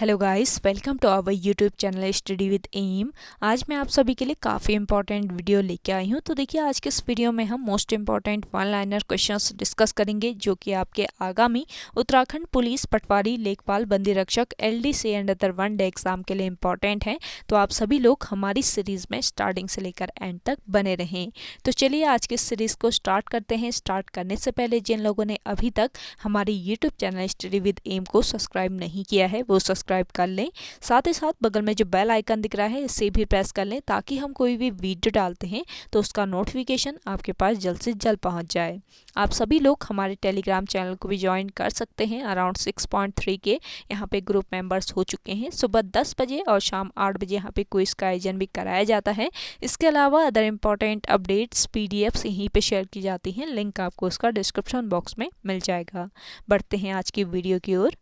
Hello guys, welcome to our YouTube channel study with M. आज मैं आप सभी के लिए काफ़ी इंपॉर्टेंट वीडियो लेके आई हूँ। तो देखिए, आज के इस वीडियो में हम most important one liner questions discuss करेंगे, जो कि आपके आगामी उत्तराखंड पुलिस पटवारी लेखपाल बंदी रक्षक LDC and other one day exam के लिए इंपॉर्टेंट हैं। तो आप सभी लोग हमारी सीरीज़ में स्टार्टिंग से लेकर एंड तक बने रहें। तो चलिए आज की सीरीज़ को स्टार्ट करते हैं। स्टार्ट करने से पहले जिन लोगों ने अभी तक हमारी YouTube channel study with M को सब्सक्राइब नहीं किया है, वो सब्सक्राइब कर लें। साथ ही साथ बगल में जो बेल आइकन दिख रहा है, इसे भी प्रेस कर लें, ताकि हम कोई भी वीडियो डालते हैं तो उसका नोटिफिकेशन आपके पास जल्द से जल्द पहुंच जाए। आप सभी लोग हमारे टेलीग्राम चैनल को भी ज्वाइन कर सकते हैं। अराउंड 6.3 के यहाँ पे ग्रुप मेंबर्स हो चुके हैं। सुबह 10 बजे और शाम 8 बजे यहाँ पे क्विज का आयोजन भी कराया जाता है। इसके अलावा अदर इम्पॉर्टेंट अपडेट्स PDFs यहीं पे शेयर की जाती हैं। लिंक आपको उसका डिस्क्रिप्शन बॉक्स में मिल जाएगा। बढ़ते हैं आज की वीडियो की ओर।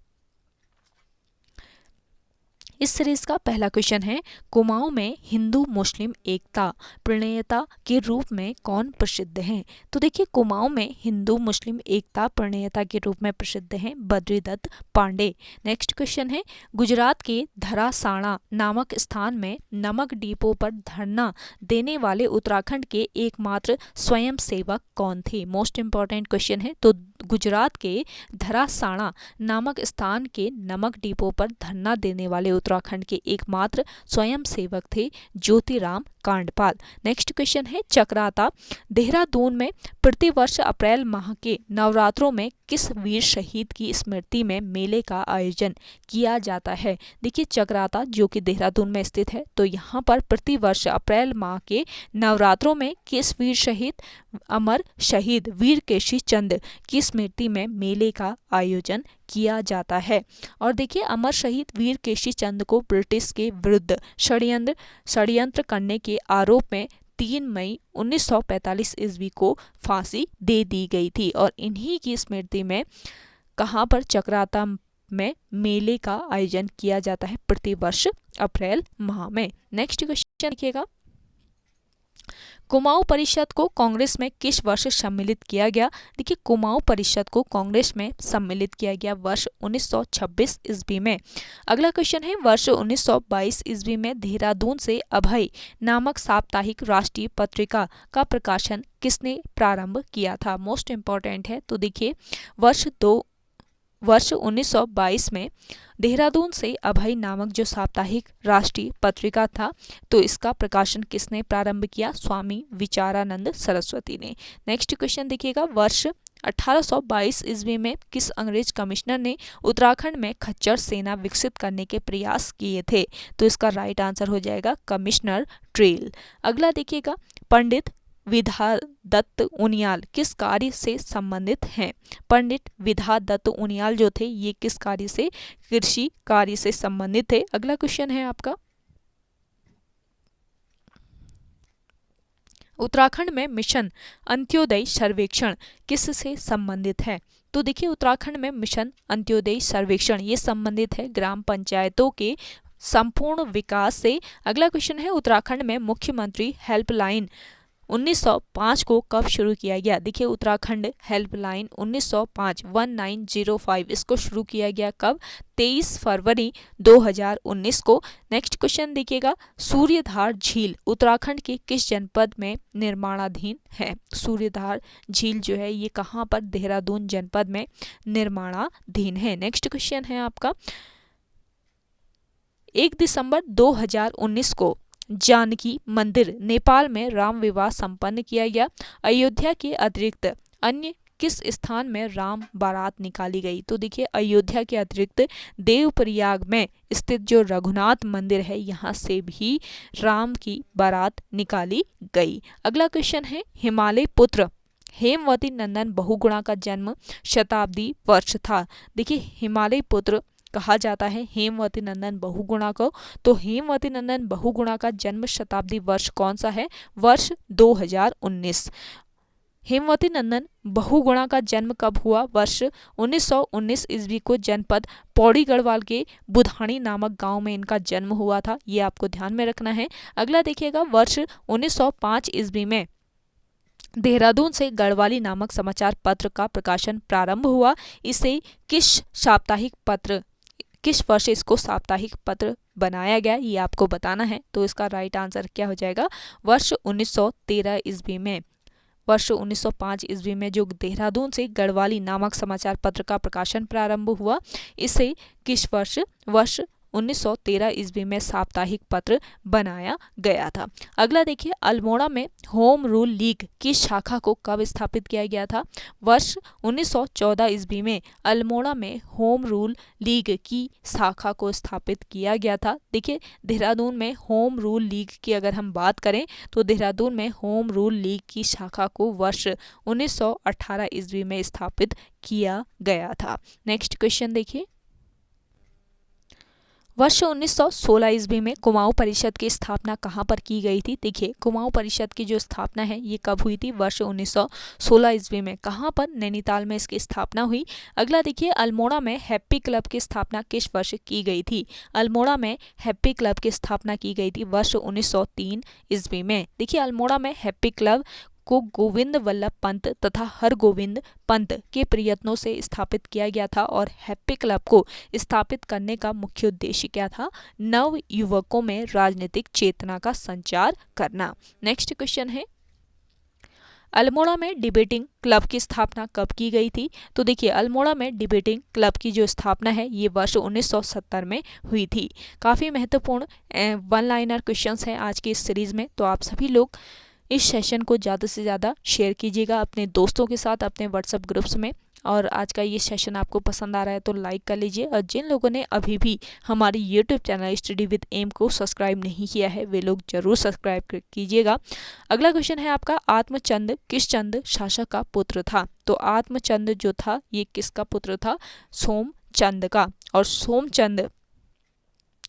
इस सीरीज का पहला क्वेश्चन है, कुमाऊं में हिंदू मुस्लिम एकता प्रणेता के रूप में कौन प्रसिद्ध है? तो देखिए, कुमाऊं में हिंदू मुस्लिम एकता प्रणेता के रूप में प्रसिद्ध हैं बद्रीदत्त पांडे। नेक्स्ट क्वेश्चन है, गुजरात के धरासाणा नामक स्थान में नमक डिपो पर धरना देने वाले उत्तराखंड के एकमात्र स्वयं सेवक कौन थे? मोस्ट इंपॉर्टेंट क्वेश्चन है। तो गुजरात के धरासाणा नामक स्थान के नमक डिपो पर धरना देने वाले उत्तराखंड के एकमात्र स्वयं सेवक थे ज्योतिराम कांडपाल। नेक्स्ट क्वेश्चन है, चक्राता देहरादून में प्रतिवर्ष अप्रैल माह के नवरात्रों में किस वीर शहीद की स्मृति में मेले का आयोजन किया जाता है? देखिए, चक्राता जो कि देहरादून में स्थित है, तो यहाँ पर प्रतिवर्ष अप्रैल माह के नवरात्रों में किस वीर शहीद अमर शहीद वीर केशी चंद की स्मृति में मेले का आयोजन किया जाता है। और देखिए, अमर शहीद वीर केशी चंद को ब्रिटिश के विरुद्ध षड्यंत्र करने के आरोप में 3 मई 1945 ईस्वी को फांसी दे दी गई थी। और इन्हीं की स्मृति में कहाँ पर चक्राता में मेले का आयोजन किया जाता है प्रतिवर्ष अप्रैल माह में। नेक्स्ट क्वेश्चन देखिएगा, कुमाऊं परिषद को कांग्रेस में किस वर्ष सम्मिलित किया गया? देखिए, कुमाऊं परिषद को कांग्रेस में सम्मिलित किया गया वर्ष 1926 ईस्वी में। अगला क्वेश्चन है, वर्ष 1922 ईस्वी में देहरादून से अभय नामक साप्ताहिक राष्ट्रीय पत्रिका का प्रकाशन किसने प्रारंभ किया था? मोस्ट इंपॉर्टेंट है। तो देखिए, वर्ष 1922 में देहरादून से अभय नामक जो साप्ताहिक राष्ट्रीय पत्रिका था, तो इसका प्रकाशन किसने प्रारंभ किया? स्वामी विचारानंद सरस्वती ने। नेक्स्ट क्वेश्चन देखिएगा, वर्ष 1822 ईस्वी में किस अंग्रेज कमिश्नर ने उत्तराखंड में खच्चर सेना विकसित करने के प्रयास किए थे? तो इसका राइट आंसर हो जाएगा कमिश्नर ट्रेल। अगला देखिएगा, पंडित विधादत्त उनियाल किस कार्य से संबंधित हैं? पंडित विधादत्त उनियाल जो थे, ये किस कार्य से? कृषि कार्य से संबंधित थे। अगला क्वेश्चन है आपका, उत्तराखंड में मिशन अंत्योदय सर्वेक्षण किस से संबंधित है? तो देखिए, उत्तराखंड में मिशन अंत्योदय सर्वेक्षण ये संबंधित है ग्राम पंचायतों के संपूर्ण विकास से। अगला क्वेश्चन है, उत्तराखंड में मुख्यमंत्री हेल्पलाइन 1905 को कब शुरू किया गया? देखिए, उत्तराखंड हेल्पलाइन 1905 इसको शुरू किया गया कब? 23 फरवरी 2019 को। नेक्स्ट क्वेश्चन देखिएगा, सूर्यधार झील उत्तराखंड के किस जनपद में निर्माणाधीन है? सूर्यधार झील जो है, ये कहाँ पर? देहरादून जनपद में निर्माणाधीन है। नेक्स्ट क्वेश्चन है आपका, 1 दिसंबर 2019 को जानकी मंदिर नेपाल में राम विवाह संपन्न किया गया। अयोध्या के अतिरिक्त अन्य किस स्थान में राम बारात निकाली गई? तो देखिए, अयोध्या के अतिरिक्त देवप्रयाग में स्थित जो रघुनाथ मंदिर है, यहाँ से भी राम की बारात निकाली गई। अगला क्वेश्चन है, हिमालय पुत्र हेमवती नंदन बहुगुणा का जन्म शताब्दी वर्ष था। देखिए, हिमालय पुत्र कहा जाता है हेमवती नंदन बहुगुणा को। तो हेमवती नंदन बहुगुणा का जन्म शताब्दी वर्ष कौन सा है? वर्ष 2019। हेमवती नंदन बहुगुणा का जन्म कब हुआ? वर्ष 1919 ईस्वी को जनपद पौड़ी गढ़वाल के बुधानी नामक गांव में इनका जन्म हुआ था। ये आपको ध्यान में रखना है। अगला देखिएगा, वर्ष 1905 ईस्वी में देहरादून से गढ़वाली नामक समाचार पत्र का प्रकाशन प्रारंभ हुआ। इसे किस साप्ताहिक पत्र किस वर्ष इसको साप्ताहिक पत्र बनाया गया, ये आपको बताना है। तो इसका राइट आंसर क्या हो जाएगा, वर्ष 1913 ईस्वी में। वर्ष 1905 ईस्वी में जो देहरादून से गढ़वाली नामक समाचार पत्र का प्रकाशन प्रारंभ हुआ, इसे किस वर्ष 1913 ईस्वी में साप्ताहिक पत्र बनाया गया था। अगला देखिए, अल्मोड़ा में होम रूल लीग की शाखा को कब स्थापित किया गया था, वर्ष 1914 ईस्वी में अल्मोड़ा में होम रूल लीग की शाखा को स्थापित किया गया था। देखिए, देहरादून में होम रूल लीग की अगर हम बात करें तो देहरादून में होम रूल लीग की शाखा को वर्ष 1918 ईस्वी में स्थापित किया गया था। नेक्स्ट क्वेश्चन देखिए, वर्ष 1916 ईस्वी में कुमाऊं परिषद की स्थापना कहाँ पर की गई थी। देखिए, कुमाऊं परिषद की जो स्थापना है ये कब हुई थी, वर्ष 1916 ईस्वी में। कहाँ पर, नैनीताल में इसकी स्थापना हुई। अगला देखिए, अल्मोड़ा में हैप्पी क्लब की स्थापना किस वर्ष की गई थी। अल्मोड़ा में हैप्पी क्लब की स्थापना की गई थी वर्ष 1903 ईस्वी में। देखिए, अल्मोड़ा में हैप्पी क्लब को गोविंद वल्लभ पंत तथा हरगोविंद पंत के प्रयत्नों से स्थापित किया गया था और हैप्पी क्लब को स्थापित करने का मुख्य उद्देश्य क्या था, नव युवकों में राजनीतिक चेतना का संचार करना। नेक्स्ट क्वेश्चन है, अल्मोड़ा में डिबेटिंग क्लब की स्थापना कब की गई थी। तो देखिए, अल्मोड़ा में डिबेटिंग क्लब की जो स्थापना है ये वर्ष 1970 में हुई थी। काफ़ी महत्वपूर्ण वन लाइनर क्वेश्चंस हैं आज की इस सीरीज़ में, तो आप सभी लोग इस सेशन को ज़्यादा से ज़्यादा शेयर कीजिएगा अपने दोस्तों के साथ, अपने व्हाट्सएप ग्रुप्स में। और आज का ये सेशन आपको पसंद आ रहा है तो लाइक कर लीजिए, और जिन लोगों ने अभी भी हमारी YouTube channel study with M को सब्सक्राइब नहीं किया है वे लोग जरूर सब्सक्राइब कीजिएगा। अगला क्वेश्चन है आपका, आत्मचंद किस चंद शासक का पुत्र था। तो आत्मचंद जो था ये किसका पुत्र था, सोमचंद का। और सोमचंद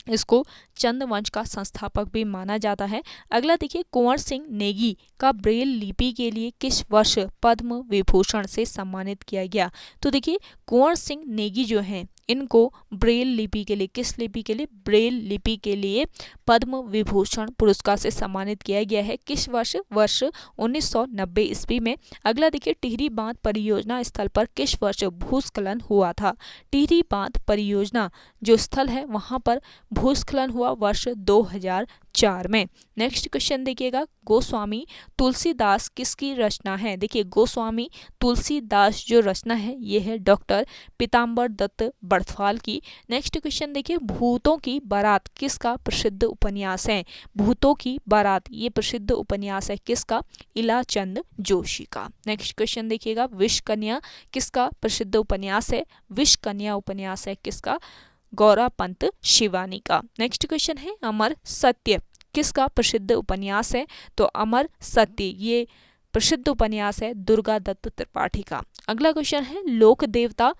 इसको चंद वंश का संस्थापक भी माना जाता है। अगला देखिए, कुंवर सिंह नेगी का ब्रेल लिपि के लिए किस वर्ष पद्म विभूषण से सम्मानित किया गया। तो देखिए, कुंवर सिंह नेगी जो हैं इनको ब्रेल लिपि के लिए, किस लिपि के लिए, ब्रेल लिपि के लिए पद्म विभूषण पुरस्कार से सम्मानित किया गया है। किस वर्ष, वर्ष 1990 ईस्वी में। अगला देखिए, टिहरी बांध परियोजना स्थल पर किस वर्ष भूस्खलन हुआ था। टिहरी बांध परियोजना जो स्थल है वहां पर भूस्खलन हुआ वर्ष 2004 में। नेक्स्ट क्वेश्चन देखिएगा, गोस्वामी तुलसीदास किसकी रचना है। देखिए, गोस्वामी तुलसीदास जो रचना है ये है डॉक्टर पीताम्बर दत्त बड़थवाल की। नेक्स्ट क्वेश्चन देखिए, भूतों की बारात किसका प्रसिद्ध उपन्यास है। भूतों की बारात ये प्रसिद्ध उपन्यास है किसका, इलाचंद जोशी का। नेक्स्ट क्वेश्चन देखिएगा, विष कन्या किसका प्रसिद्ध उपन्यास है। विष कन्या उपन्यास है किसका, गौरा पंत शिवानी का। नेक्स्ट क्वेश्चन है, अमर सत्य किसका प्रसिद्ध उपन्यास है। तो अमर सत्य ये प्रसिद्ध उपन्यास है दुर्गा दत्त त्रिपाठी का। अगला क्वेश्चन है, लोक देवता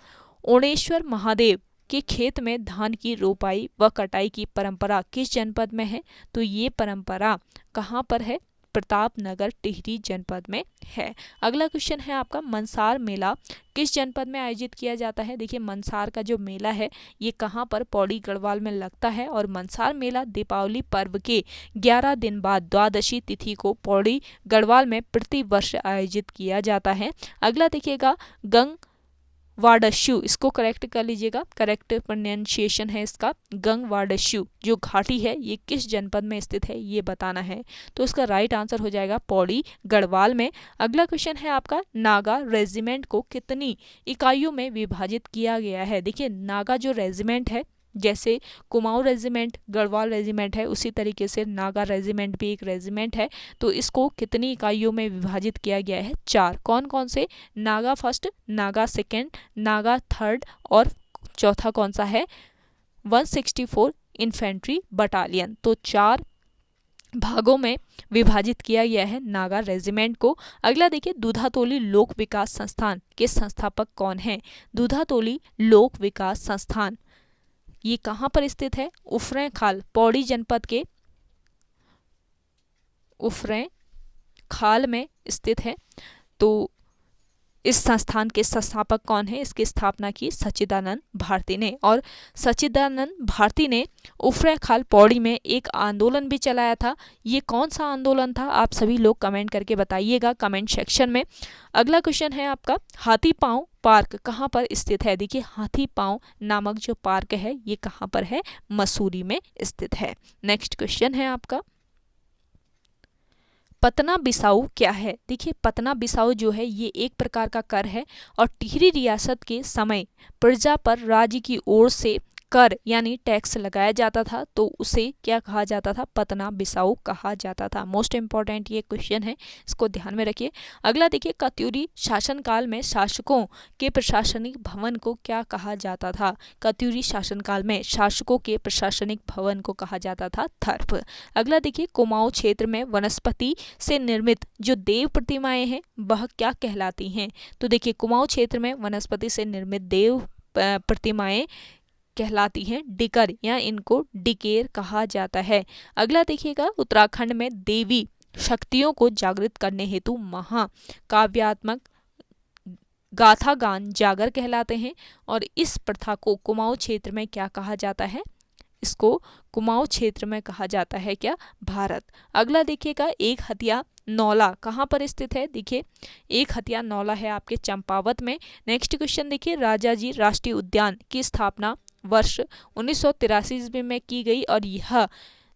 ओणेश्वर महादेव के खेत में धान की रोपाई व कटाई की परंपरा किस जनपद में है। तो ये परंपरा कहाँ पर है, प्रतापनगर टिहरी जनपद में है। अगला क्वेश्चन है आपका, मनसार मेला किस जनपद में आयोजित किया जाता है। देखिए, मनसार का जो मेला है ये कहाँ पर, पौड़ी गढ़वाल में लगता है। और मनसार मेला दीपावली पर्व के 11 दिन बाद द्वादशी तिथि को पौड़ी गढ़वाल में प्रति वर्ष आयोजित किया जाता है। अगला देखिएगा, गंग वाडशु, इसको करेक्ट कर लीजिएगा, करेक्ट प्रोनाउंसिएशन है इसका, गंग वाडशु जो घाटी है ये किस जनपद में स्थित है ये बताना है। तो इसका राइट आंसर हो जाएगा पौड़ी गढ़वाल में। अगला क्वेश्चन है आपका, नागा रेजिमेंट को कितनी इकाइयों में विभाजित किया गया है। देखिए, नागा जो रेजिमेंट है, जैसे कुमाऊं रेजिमेंट गढ़वाल रेजिमेंट है उसी तरीके से नागा रेजिमेंट भी एक रेजिमेंट है। तो इसको कितनी इकाइयों में विभाजित किया गया है, 4। कौन कौन से, Naga first, Naga second, Naga third और चौथा कौन सा है, 164 इन्फेंट्री बटालियन। तो 4 भागों में विभाजित किया गया है नागा रेजिमेंट को। अगला देखिए, दूधातोली लोक विकास संस्थान के संस्थापक कौन हैं। दूधातोली लोक विकास संस्थान ये कहाँ पर स्थित है, उफरैं खाल, पौड़ी जनपद के उफरैं खाल में स्थित है। तो इस संस्थान के संस्थापक कौन है, इसकी स्थापना की सच्चिदानंद भारती ने। और सच्चिदानंद भारती ने उफरैं खाल पौड़ी में एक आंदोलन भी चलाया था। ये कौन सा आंदोलन था, आप सभी लोग कमेंट करके बताइएगा कमेंट सेक्शन में। अगला क्वेश्चन है आपका, हाथी पांव पार्क कहाँ पर स्थित है? देखिए हाथी पांव नामक जो पार्क है ये कहाँ पर है? मसूरी में स्थित है। नेक्स्ट क्वेश्चन है आपका, पतना बिसाऊ क्या है? देखिए पतना बिसाऊ जो है ये एक प्रकार का कर है और टिहरी रियासत के समय प्रजा पर राज्य की ओर से कर यानी टैक्स लगाया जाता था, तो उसे क्या कहा जाता था? पतना बिसाऊ कहा जाता था। मोस्ट इंपॉर्टेंट ये क्वेश्चन है, इसको ध्यान में रखिए। अगला देखिए, कत्यूरी शासनकाल में शासकों के प्रशासनिक भवन को क्या कहा जाता था? कत्यूरी शासनकाल में शासकों के प्रशासनिक भवन को कहा जाता था थर्प। अगला देखिए, कुमाऊं क्षेत्र में वनस्पति से निर्मित जो देव प्रतिमाएं हैं वह क्या कहलाती हैं? तो देखिए कुमाऊं क्षेत्र में वनस्पति से निर्मित देव प्रतिमाएं कहलाती हैं डिकर या इनको डिकेर कहा जाता है। अगला देखिएगा, उत्तराखंड में देवी शक्तियों को जागृत करने हेतु महाकाव्यात्मक गाथा गान जागर कहलाते हैं और इस प्रथा को कुमाऊं क्षेत्र में क्या कहा जाता है? इसको कुमाऊं क्षेत्र में कहा जाता है क्या? भारत। अगला देखिएगा, एक हथिया नौला कहाँ पर स्थित है? देखिए एक हथिया नौला है आपके चंपावत में। नेक्स्ट क्वेश्चन देखिए, राजाजी राष्ट्रीय उद्यान की स्थापना वर्ष 1983 ईस्वी में की गई और यह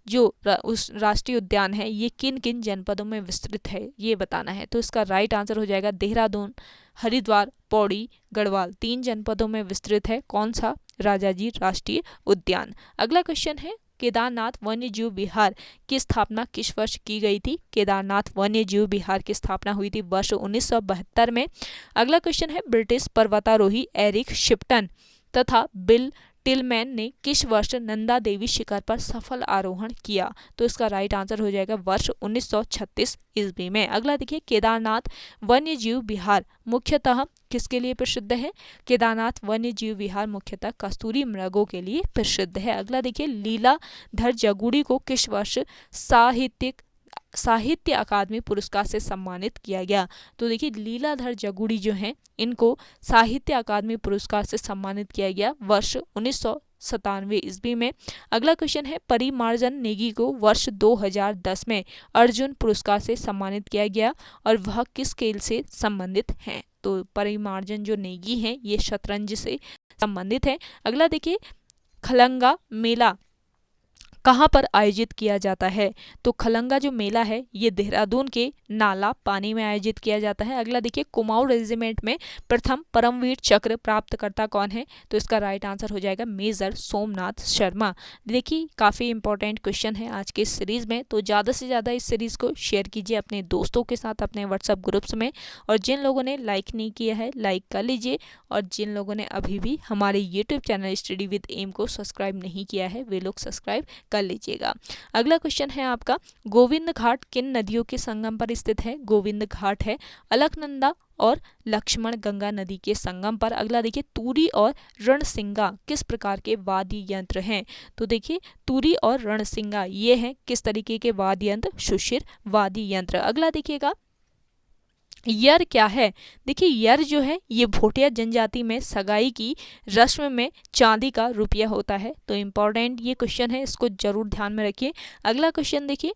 जो उस राष्ट्रीय उद्यान है ये किन किन जनपदों में विस्तृत है ये बताना है। तो इसका राइट आंसर हो जाएगा देहरादून, हरिद्वार, पौड़ी, गढ़वाल, 3 जनपदों में विस्तृत है। कौन सा? राजाजी राष्ट्रीय उद्यान। अगला क्वेश्चन है, केदारनाथ वन्य जीव विहार की स्थापना किस वर्ष की गई थी? केदारनाथ वन्य जीव विहार की स्थापना हुई थी वर्ष 1972 में। अगला क्वेश्चन है, ब्रिटिश पर्वतारोही एरिक शिप्टन तथा बिल टिलमैन ने किस वर्ष नंदा देवी शिखर पर सफल आरोहण किया? तो इसका राइट आंसर हो जाएगा वर्ष 1936 ईस्वी में। अगला देखिए, केदारनाथ वन्य जीव विहार मुख्यतः किसके लिए प्रसिद्ध है? केदारनाथ वन्य जीव विहार मुख्यतः कस्तूरी मृगों के लिए प्रसिद्ध है। अगला देखिए, लीलाधर जगुड़ी को किस वर्ष साहित्य अकादमी पुरस्कार से सम्मानित किया गया? तो देखिए लीलाधर जगुड़ी जो हैं इनको साहित्य अकादमी पुरस्कार से सम्मानित किया गया वर्ष 1997 ईस्वी में। अगला क्वेश्चन है, परिमार्जन नेगी को वर्ष 2010 में अर्जुन पुरस्कार से सम्मानित किया गया और वह किस खेल से संबंधित हैं? तो परिमार्जन जो नेगी हैं ये शतरंज से संबंधित है। अगला देखिए, खलंगा मेला कहाँ पर आयोजित किया जाता है? तो खलंगा जो मेला है ये देहरादून के नाला पानी में आयोजित किया जाता है। अगला देखिए, कुमाऊं रेजिमेंट में प्रथम परमवीर चक्र प्राप्तकर्ता कौन है? तो इसका राइट आंसर हो जाएगा मेजर सोमनाथ शर्मा। देखिए काफ़ी इंपॉर्टेंट क्वेश्चन है आज के इस सीरीज़ में, तो ज़्यादा से ज़्यादा इस सीरीज़ को शेयर कीजिए अपने दोस्तों के साथ अपने व्हाट्सएप ग्रुप्स में, और जिन लोगों ने लाइक नहीं किया है लाइक कर लीजिए, और जिन लोगों ने अभी भी हमारे YouTube channel study with M को सब्सक्राइब नहीं किया है वे लोग सब्सक्राइब कर लीजिएगा। अगला क्वेश्चन है आपका, गोविंद घाट किन नदियों के संगम पर स्थित है? गोविंद घाट है अलकनंदा और लक्ष्मण गंगा नदी के संगम पर। अगला देखिए, तूरी और रणसिंगा किस प्रकार के वाद्य यंत्र हैं? तो देखिए तूरी और रणसिंगा ये हैं किस तरीके के वाद्य यंत्र? सुशिर वाद्य यंत्र। अगला देखिएगा, यर क्या है? देखिए यर जो है ये भोटिया जनजाति में सगाई की रस्म में चांदी का रुपया होता है। तो इम्पोर्टेंट ये क्वेश्चन है, इसको जरूर ध्यान में रखिए। अगला क्वेश्चन देखिए,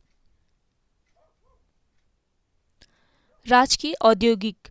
राजकीय औद्योगिक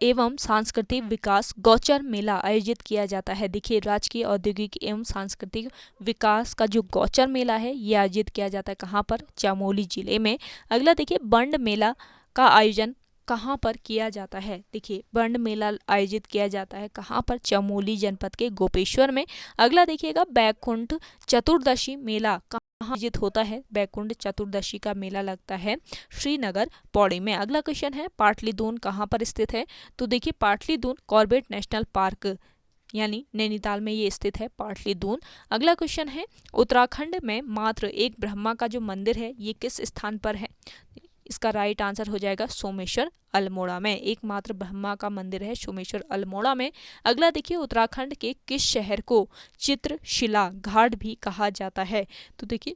एवं सांस्कृतिक विकास गौचर मेला आयोजित किया जाता है। देखिए राजकीय औद्योगिक एवं सांस्कृतिक विकास का जो गौचर मेला है ये आयोजित किया जाता है कहाँ पर? चमोली जिले में। अगला देखिए, बंड मेला का आयोजन कहाँ पर किया जाता है? देखिए बंड मेला आयोजित किया जाता है कहाँ पर? चमोली जनपद के गोपेश्वर में। अगला देखिएगा, बैकुंठ चतुर्दशी मेला कहाँ आयोजित होता है? बैकुंठ चतुर्दशी का मेला लगता है श्रीनगर पौड़ी में। अगला क्वेश्चन है, पाटलिदून कहाँ पर स्थित है? तो देखिए पाटलिदून कॉर्बेट नेशनल पार्क यानी नैनीताल में ये स्थित है पाटलिदून। अगला क्वेश्चन है, उत्तराखंड में मात्र एक ब्रह्मा का जो मंदिर है ये किस स्थान पर है? इसका राइट आंसर हो जाएगा सोमेश्वर अल्मोड़ा में। एकमात्र ब्रह्मा का मंदिर है सोमेश्वर अल्मोड़ा में। अगला देखिए, उत्तराखंड के किस शहर को चित्रशिला घाट भी कहा जाता है? तो देखिए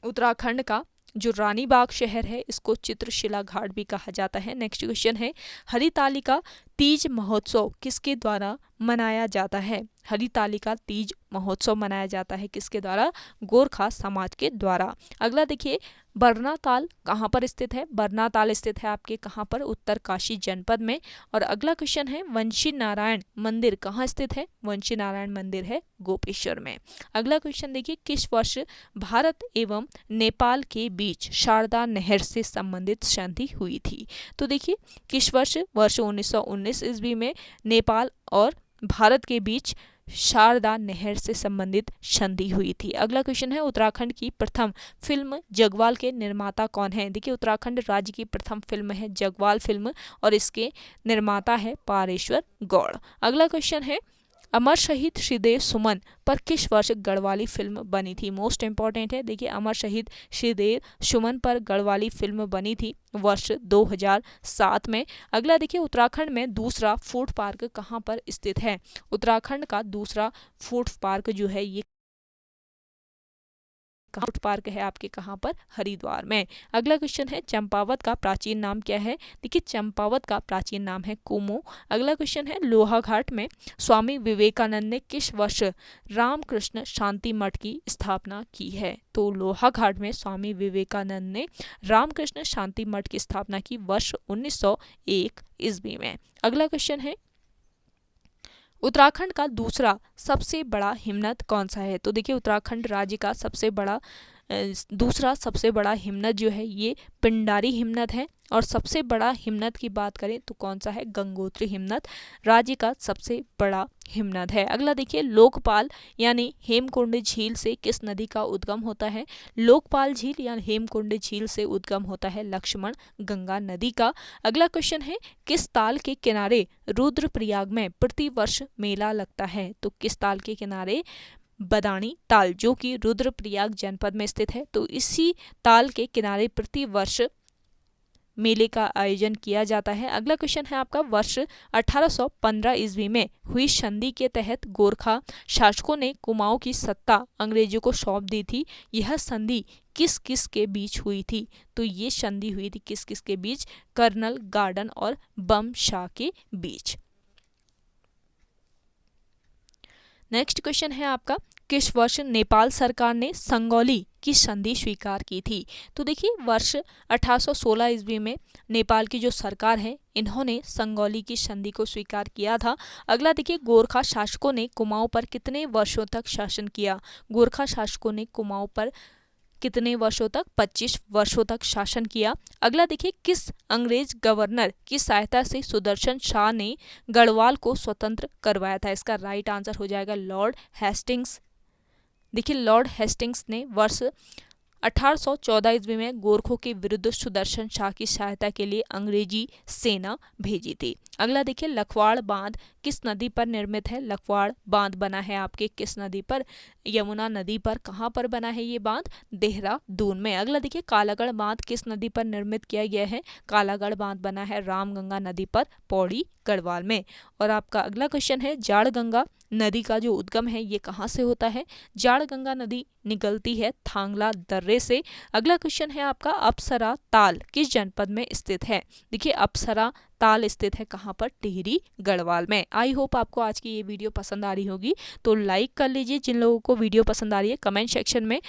उत्तराखंड का जो रानीबाग शहर है इसको चित्रशिला घाट भी कहा जाता है। नेक्स्ट क्वेश्चन है, हरितालिका तीज महोत्सव किसके द्वारा मनाया जाता है? हरितालिका तीज महोत्सव मनाया जाता है, किसके द्वारा? गोरखा समाज के द्वारा। अगला देखिए, बरनाताल कहाँ पर स्थित है? बरनाताल स्थित है आपके कहाँ पर? उत्तरकाशी जनपद में। और अगला क्वेश्चन है, वंशी नारायण मंदिर कहाँ स्थित है? वंशी नारायण मंदिर है गोपेश्वर में। अगला क्वेश्चन देखिए, किस वर्ष भारत एवं नेपाल के बीच शारदा नहर से संबंधित संधि हुई थी? तो देखिए, किस वर्ष? वर्ष 1919 ईस्वी में नेपाल और भारत के बीच शारदा नहर से संबंधित संधि हुई थी। अगला क्वेश्चन है, उत्तराखंड की प्रथम फिल्म जगवाल के निर्माता कौन है? देखिए, उत्तराखंड राज्य की प्रथम फिल्म है जगवाल फिल्म और इसके निर्माता है पारेश्वर गौड़। अगला क्वेश्चन है, अमर शहीद श्रीदेव सुमन पर किस वर्ष गढ़वाली फिल्म बनी थी? मोस्ट इंपॉर्टेंट है। देखिए, अमर शहीद श्रीदेव सुमन पर गढ़वाली फिल्म बनी थी वर्ष 2007 में। अगला देखिए, उत्तराखंड में दूसरा फूड पार्क कहाँ पर स्थित है? उत्तराखंड का दूसरा फूड पार्क जो है ये फूड पार्क है आपके कहाँ पर? हरिद्वार में। अगला क्वेश्चन है, चंपावत का प्राचीन नाम क्या है? देखिए, चंपावत का प्राचीन नाम है कुमो। अगला क्वेश्चन है, लोहाघाट में स्वामी विवेकानंद ने किस वर्ष रामकृष्ण शांति मठ की स्थापना की है? तो लोहाघाट में स्वामी विवेकानंद ने रामकृष्ण शांति मठ की स्थापना की वर्ष 1901 ईस्वी में। अगला क्वेश्चन है, उत्तराखंड का दूसरा सबसे बड़ा हिमनद कौन सा है? तो देखिए, उत्तराखंड राज्य का दूसरा सबसे बड़ा हिमनद जो है ये पिंडारी हिमनद है। और सबसे बड़ा हिमनद की बात करें तो कौन सा है? गंगोत्री हिमनद राज्य का सबसे बड़ा हिमनद है। अगला देखिए, लोकपाल यानी हेमकुंड झील से किस नदी का उद्गम होता है? लोकपाल झील या हेमकुंड झील से उद्गम होता है लक्ष्मण गंगा नदी का। अगला क्वेश्चन है, किस ताल के किनारे रुद्रप्रयाग में प्रतिवर्ष मेला लगता है? तो किस ताल के किनारे? बदाणी ताल, जो कि रुद्रप्रयाग जनपद में स्थित है। तो इसी ताल के किनारे प्रतिवर्ष मेले का आयोजन किया जाता है। अगला क्वेश्चन है आपका, वर्ष 1815 ईस्वी में हुई संधि के तहत गोरखा शासकों ने कुमाऊं की सत्ता अंग्रेजों को सौंप दी थी। यह संधि किस किस के बीच हुई थी? तो ये संधि हुई थी किस किस के बीच? कर्नल गार्डन और बम शाह के बीच। नेक्स्ट क्वेश्चन है आपका, किस वर्ष नेपाल सरकार ने संगौली की संधि स्वीकार की थी? तो देखिए, वर्ष 1816 ईस्वी में नेपाल की जो सरकार है इन्होंने संगौली की संधि को स्वीकार किया था। अगला देखिए, गोरखा शासकों ने कुमाऊं पर कितने वर्षों तक शासन किया? गोरखा शासकों ने कुमाऊं पर कितने वर्षों तक? 25 वर्षों तक शासन किया। अगला देखिए, किस अंग्रेज गवर्नर की सहायता से सुदर्शन शाह ने गढ़वाल को स्वतंत्र करवाया था? इसका राइट आंसर हो जाएगा लॉर्ड हेस्टिंग्स। देखिए, लॉर्ड हेस्टिंग्स ने वर्ष 1814 ईस्वी में गोरखों के विरुद्ध सुदर्शन शाह की सहायता के लिए अंग्रेजी सेना भेजी थी। अगला देखिए, लखवाड़ बांध किस नदी पर निर्मित है? लखवाड़ बांध बना है आपके किस नदी पर? यमुना नदी पर। कहाँ पर बना है ये बांध? देहरादून में। अगला देखिए, कालागढ़ बांध किस नदी पर निर्मित किया गया है? कालागढ़ बांध बना है रामगंगा नदी पर, पौड़ी गढ़वाल में। और आपका अगला क्वेश्चन है, जाड़ गंगा नदी का जो उद्गम है ये कहाँ से होता है? जाड़ गंगा नदी निकलती है थांगला दर्रे से। अगला क्वेश्चन है आपका, अप्सरा ताल किस जनपद में स्थित है? देखिए, अप्सरा ताल स्थित है कहाँ पर? टिहरी गढ़वाल में। आई होप आपको आज की ये वीडियो पसंद आ रही होगी, तो लाइक कर लीजिए। जिन लोगों को वीडियो पसंद आ रही है कमेंट सेक्शन में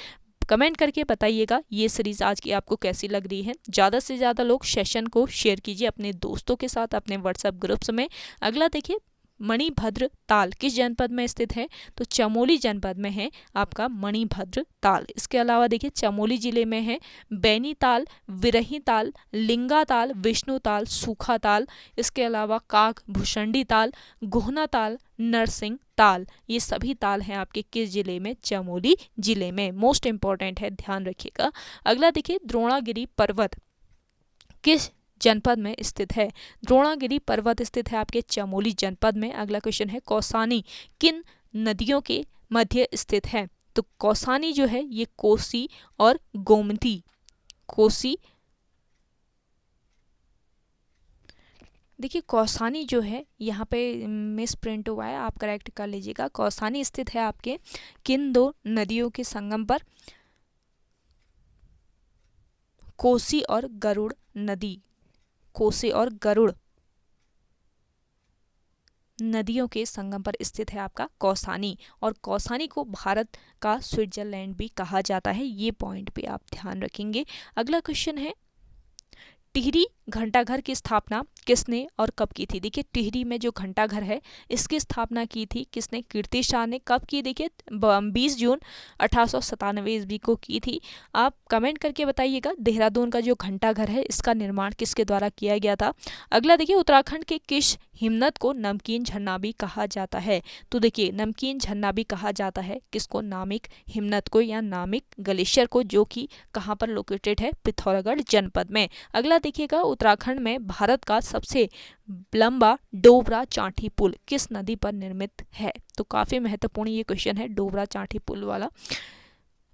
कमेंट करके बताइएगा ये सीरीज आज की आपको कैसी लग रही है। ज़्यादा से ज़्यादा लोग सेशन को शेयर कीजिए अपने दोस्तों के साथ, अपने व्हाट्सएप ग्रुप्स में। अगला देखिए, मणिभद्र ताल किस जनपद में स्थित है? तो चमोली जनपद में है आपका मणिभद्र ताल। इसके अलावा देखिए, चमोली जिले में है बैनी ताल, विरही ताल, लिंगा ताल, विष्णु ताल, सूखा ताल। इसके अलावा काग भुषंडी ताल, गोहना ताल, नरसिंह ताल। ये सभी ताल हैं आपके किस जिले में? चमोली जिले में। मोस्ट इंपॉर्टेंट है, ध्यान रखिएगा। अगला देखिए, द्रोणागिरी पर्वत किस जनपद में स्थित है? द्रोणागिरी पर्वत स्थित है आपके चमोली जनपद में। अगला क्वेश्चन है, कौसानी किन नदियों के मध्य स्थित है? तो कौसानी जो है ये कोसी और गोमती, कोसी। देखिए, कौसानी जो है यहाँ पे मिस प्रिंट हुआ है, आप करेक्ट कर लीजिएगा। कौसानी स्थित है आपके किन दो नदियों के संगम पर? कोसी और गरुड़ नदी, कोसी और गरुड़ नदियों के संगम पर स्थित है आपका कौसानी, और कौसानी को भारत का स्विट्जरलैंड भी कहा जाता है। ये पॉइंट भी आप ध्यान रखेंगे। अगला क्वेश्चन है, टिहरी घंटाघर की स्थापना किसने और कब की थी? देखिए टिहरी में जो घंटाघर है इसकी स्थापना की थी किसने? कीर्ति शाह ने। कब की? देखिए 20 जून 1897 ईस्वी को की थी। आप कमेंट करके बताइएगा देहरादून का जो घंटाघर है इसका निर्माण किसके द्वारा किया गया था। अगला देखिए, उत्तराखंड के किस हिमनद को नमकीन झरना भी कहा जाता है? तो देखिए नमकीन झरना भी कहा जाता है किसको? नामिक हिमनद को या नामिक ग्लेशियर को, जो कि कहाँ पर लोकेटेड है? पिथौरागढ़ जनपद में। अगला देखिएगा, उत्तराखंड में भारत का सबसे लंबा डोबरा चांठी पुल किस नदी पर निर्मित है? तो काफी महत्वपूर्ण ये क्वेश्चन है डोबरा चांठी पुल वाला,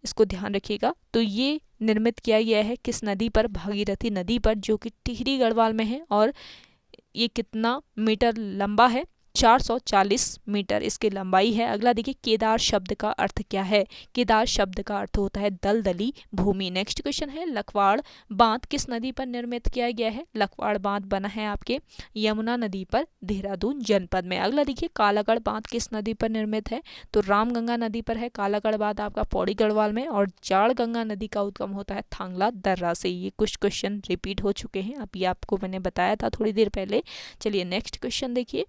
इसको ध्यान रखिएगा। तो ये निर्मित किया गया है किस नदी पर? भागीरथी नदी पर, जो कि टिहरी गढ़वाल में है। और ये कितना मीटर लंबा है? 440 मीटर इसकी लंबाई है। अगला देखिए, केदार शब्द का अर्थ क्या है? केदार शब्द का अर्थ होता है दलदली भूमि। नेक्स्ट क्वेश्चन है, लखवाड़ बांध किस नदी पर निर्मित किया गया है? लखवाड़ बांध बना है आपके यमुना नदी पर, देहरादून जनपद में। अगला देखिए, कालागढ़ बांध किस नदी पर निर्मित है? तो रामगंगा नदी पर है कालागढ़ बांध आपका, पौड़ी गढ़वाल में। और जाड़ गंगा नदी का उद्गम होता है थांगला दर्रा से। ये कुछ क्वेश्चन रिपीट हो चुके हैं, अभी आपको मैंने बताया था थोड़ी देर पहले। चलिए नेक्स्ट क्वेश्चन देखिए,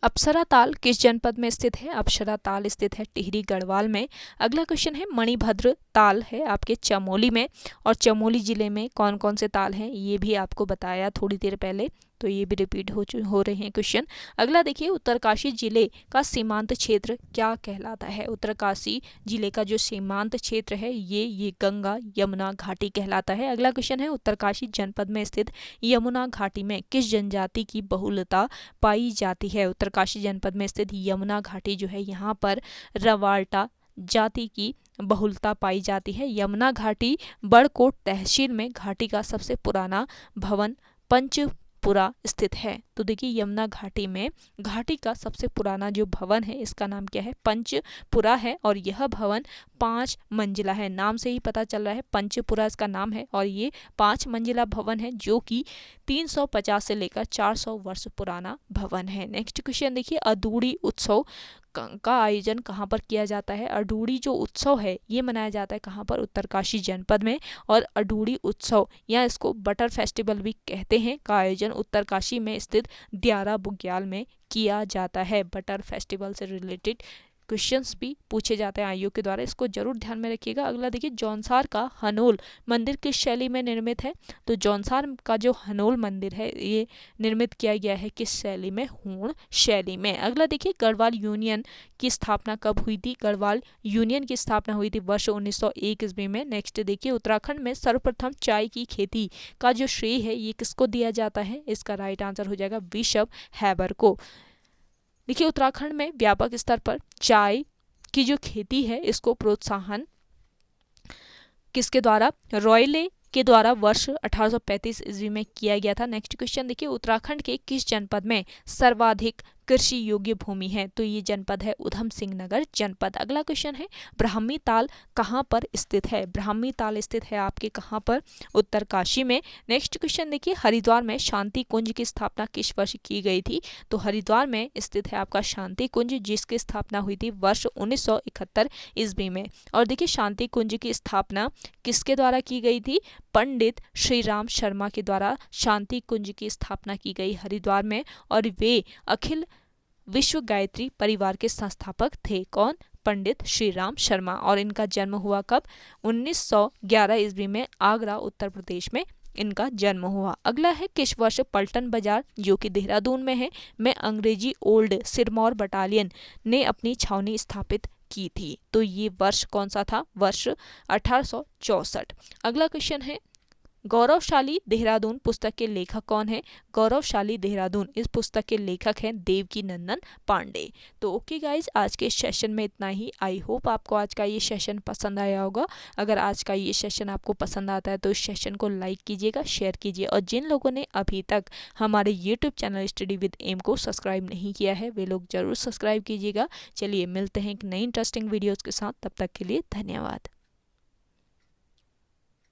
अप्सरा ताल किस जनपद में स्थित है? अप्सरा ताल स्थित है टिहरी गढ़वाल में। अगला क्वेश्चन है, मणिभद्र ताल है आपके चमोली में, और चमोली जिले में कौन कौन से ताल हैं ये भी आपको बताया थोड़ी देर पहले, तो ये भी रिपीट हो रहे हैं क्वेश्चन। अगला देखिए, उत्तरकाशी जिले का सीमांत क्षेत्र क्या कहलाता है? उत्तरकाशी जिले का जो सीमांत क्षेत्र है ये गंगा यमुना घाटी कहलाता है। अगला क्वेश्चन है, उत्तरकाशी जनपद में स्थित यमुना घाटी में किस जनजाति की बहुलता पाई जाती है? उत्तरकाशी जनपद में स्थित यमुना घाटी जो है यहाँ पर रवाल्टा जाति की बहुलता पाई जाती है। यमुना घाटी बड़कोट तहसील में घाटी का सबसे पुराना भवन पंचपुरा स्थित है। तो देखिए यमुना घाटी में घाटी का सबसे पुराना जो भवन है इसका नाम क्या है? पंचपुरा है, और यह भवन 5 मंजिला है। नाम से ही पता चल रहा है पंचपुरा इसका नाम है, और ये 5 मंजिला भवन है जो कि 350 से लेकर 400 वर्ष पुराना भवन है। नेक्स्ट क्वेश्चन देखिए, अदूड़ी उत्सव का आयोजन कहाँ पर किया जाता है? अडूड़ी जो उत्सव है ये मनाया जाता है कहाँ पर? उत्तरकाशी जनपद में। और अडूड़ी उत्सव या इसको बटर फेस्टिवल भी कहते हैं का आयोजन उत्तरकाशी में स्थित दियारा बुग्याल में किया जाता है। बटर फेस्टिवल से रिलेटेड क्वेश्चंस भी पूछे जाते हैं आयोग के द्वारा, इसको जरूर ध्यान में रखिएगा। अगला देखिए, जौनसार का हनोल मंदिर किस शैली में निर्मित है? तो जौनसार का जो हनोल मंदिर है ये निर्मित किया गया है किस शैली में? हूण शैली में। अगला देखिए, गढ़वाल यूनियन की स्थापना कब हुई थी? गढ़वाल यूनियन की स्थापना हुई थी वर्ष 1901 ईस्वी में। नेक्स्ट देखिए, उत्तराखंड में सर्वप्रथम चाय की खेती का जो श्रेय है ये किसको दिया जाता है? इसका राइट आंसर हो जाएगा बिशप हैबर को। देखिए, उत्तराखंड में व्यापक स्तर पर चाय की जो खेती है इसको प्रोत्साहन किसके द्वारा? रॉयले के द्वारा वर्ष 1835 ईस्वी में किया गया था। नेक्स्ट क्वेश्चन देखिए, उत्तराखंड के किस जनपद में सर्वाधिक कृषि योग्य भूमि है? तो ये जनपद है उधम सिंह नगर जनपद। अगला क्वेश्चन है, ब्राह्मी ताल कहाँ पर स्थित है? ब्राह्मी ताल स्थित है आपके कहाँ पर? उत्तरकाशी में। नेक्स्ट क्वेश्चन देखिए, हरिद्वार में शांति कुंज की स्थापना किस वर्ष की गई थी? तो हरिद्वार में स्थित है आपका शांति कुंज, जिसकी स्थापना हुई थी वर्ष 1971 ईस्वी में। और देखिए, शांति कुंज की स्थापना किसके द्वारा की गई थी? पंडित श्री राम शर्मा के द्वारा शांति कुंज की स्थापना की गई हरिद्वार में, और वे अखिल विश्व गायत्री परिवार के संस्थापक थे। कौन? पंडित श्री राम शर्मा। और इनका जन्म हुआ कब? 1911 ईस्वी में आगरा उत्तर प्रदेश में इनका जन्म हुआ। अगला है, किस वर्ष पलटन बाजार जो कि देहरादून में है में अंग्रेजी ओल्ड सिरमौर बटालियन ने अपनी छावनी स्थापित की थी? तो ये वर्ष कौन सा था? वर्ष 1864। अगला क्वेश्चन है, गौरवशाली देहरादून पुस्तक के लेखक कौन है? गौरवशाली देहरादून इस पुस्तक के लेखक हैं देवकी नंदन पांडे। तो ओके गाइज, आज के सेशन में इतना ही। आई होप आपको आज का ये सेशन पसंद आया होगा। अगर आज का ये सेशन आपको पसंद आता है तो इस सेशन को लाइक कीजिएगा, शेयर कीजिए, और जिन लोगों ने अभी तक हमारे YouTube channel study with M को सब्सक्राइब नहीं किया है वे लोग जरूर सब्सक्राइब कीजिएगा। चलिए मिलते हैं एक नई इंटरेस्टिंग वीडियोज़ के साथ, तब तक के लिए धन्यवाद।